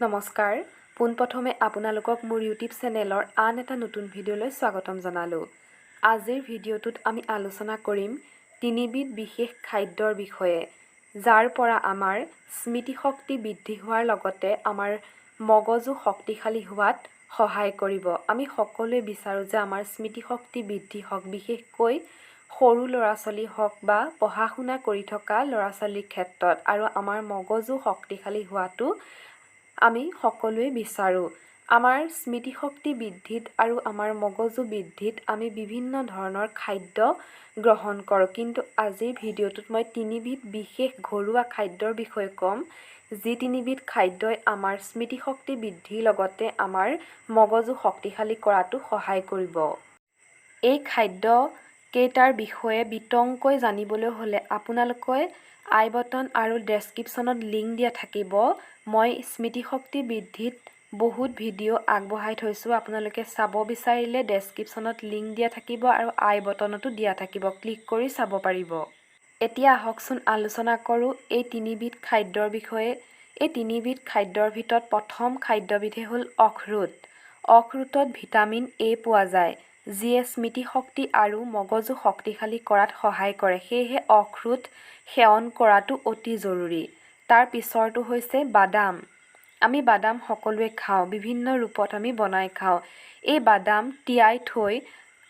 নমস্কাৰ পোনপ্ৰথমে আপোনালোকক মোৰ ইউটিউব চেনেলৰ আন এটা নতুন ভিডিঅ'লৈ স্বাগতম জনালোঁ। আজিৰ ভিডিঅ'টোত আমি আলোচনা কৰিম তিনিবিধ বিশেষ খাদ্যৰ বিষয়ে, যাৰ পৰা আমাৰ স্মৃতিশক্তি বৃদ্ধি হোৱাৰ লগতে আমাৰ মগজু শক্তিশালী হোৱাত সহায় কৰিব। আমি সকলোৱে বিচাৰোঁ যে আমাৰ স্মৃতিশক্তি বৃদ্ধি হওক, বিশেষকৈ সৰু ল'ৰা-ছোৱালী হওক বা পঢ়া শুনা কৰি থকা ল'ৰা-ছোৱালীৰ ক্ষেত্ৰত, আৰু আমাৰ মগজু শক্তিশালী হোৱাটো আমি সকলোৱে বিচাৰোঁ। আমাৰ স্মৃতিশক্তি বৃদ্ধিত আৰু আমাৰ মগজু বৃদ্ধিত আমি বিভিন্ন ধৰণৰ খাদ্য গ্ৰহণ কৰোঁ, কিন্তু আজিৰ ভিডিঅ'টোত মই তিনিবিধ বিশেষ ঘৰুৱা খাদ্যৰ বিষয়ে ক'ম, যি তিনিবিধ খাদ্যই আমাৰ স্মৃতিশক্তি বৃদ্ধিৰ লগতে আমাৰ মগজু শক্তিশালী কৰাতো সহায় কৰিব। এই খাদ্য কেইটাৰ বিষয়ে বিতংকৈ জানিবলৈ হ'লে আপোনালোকে আই বটন আৰু ডেছক্ৰিপশ্যনত লিংক দিয়া থাকিব। মই স্মৃতিশক্তি বৃদ্ধিত বহুত ভিডিঅ' আগবঢ়াই থৈছোঁ, আপোনালোকে চাব বিচাৰিলে ডেছক্ৰিপশ্যনত লিংক দিয়া থাকিব আৰু আই বটনতো দিয়া থাকিব, ক্লিক কৰি চাব পাৰিব। এতিয়া আহকচোন আলোচনা কৰোঁ এই তিনিবিধ খাদ্যৰ বিষয়ে। এই তিনিবিধ খাদ্যৰ ভিতৰত প্ৰথম খাদ্যবিধে হ'ল অখৰোট। অখৰোটত ভিটামিন এ পোৱা যায়, যিয়ে স্মৃতিশক্তি আৰু মগজু শক্তিশালী কৰাত সহায় কৰে, সেয়েহে অখৰোট সেৱন কৰাটো অতি জৰুৰী। তাৰ পিছৰটো হৈছে বাদাম। আমি বাদাম সকলোৱে খাওঁ, বিভিন্ন ৰূপত আমি বনাই খাওঁ। এই বাদাম তিয়াই থৈ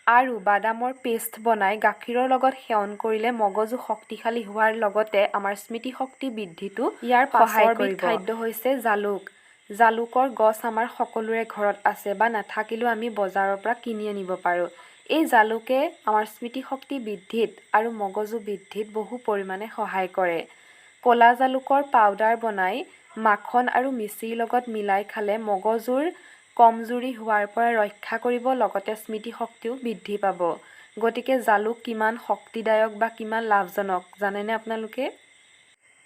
আৰু বাদামৰ পেষ্ট বনাই গাখীৰৰ লগত সেৱন কৰিলে মগজু শক্তিশালী হোৱাৰ লগতে আমাৰ স্মৃতিশক্তি বৃদ্ধিটো ইয়াৰ পাছৰ বিধ খাদ্য হৈছে জালুক। জালুকৰ গছ আমাৰ সকলোৰে ঘৰত আছে বা নাথাকিলেও আমি বজাৰৰ পৰা কিনি আনিব পাৰোঁ। এই জালুকে আমাৰ স্মৃতিশক্তি বৃদ্ধিত আৰু মগজু বৃদ্ধিত বহু পৰিমাণে সহায় কৰে। ক'লা জালুকৰ পাউডাৰ বনাই মাখন আৰু মিচিৰিৰ লগত মিলাই খালে মগজুৰ কমজুৰি হোৱাৰ পৰা ৰক্ষা কৰিব, লগতে স্মৃতিশক্তিও বৃদ্ধি পাব। গতিকে জালুক কিমান শক্তিদায়ক বা কিমান লাভজনক জানেনে আপোনালোকে?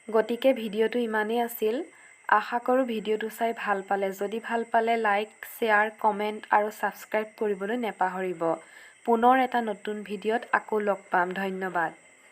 গতিকে ভিডিঅ'টো ইমানেই আছিল। আশা কৰোঁ ভিডিঅ'টো চাই ভাল পালে। যদি ভাল পালে লাইক, শ্বেয়াৰ, কমেণ্ট আৰু ছাবস্ক্ৰাইব কৰিবলৈ নেপাহৰিব। পুনৰ এটা নতুন ভিডিঅ'ত আকৌ লগ পাম। ধন্যবাদ।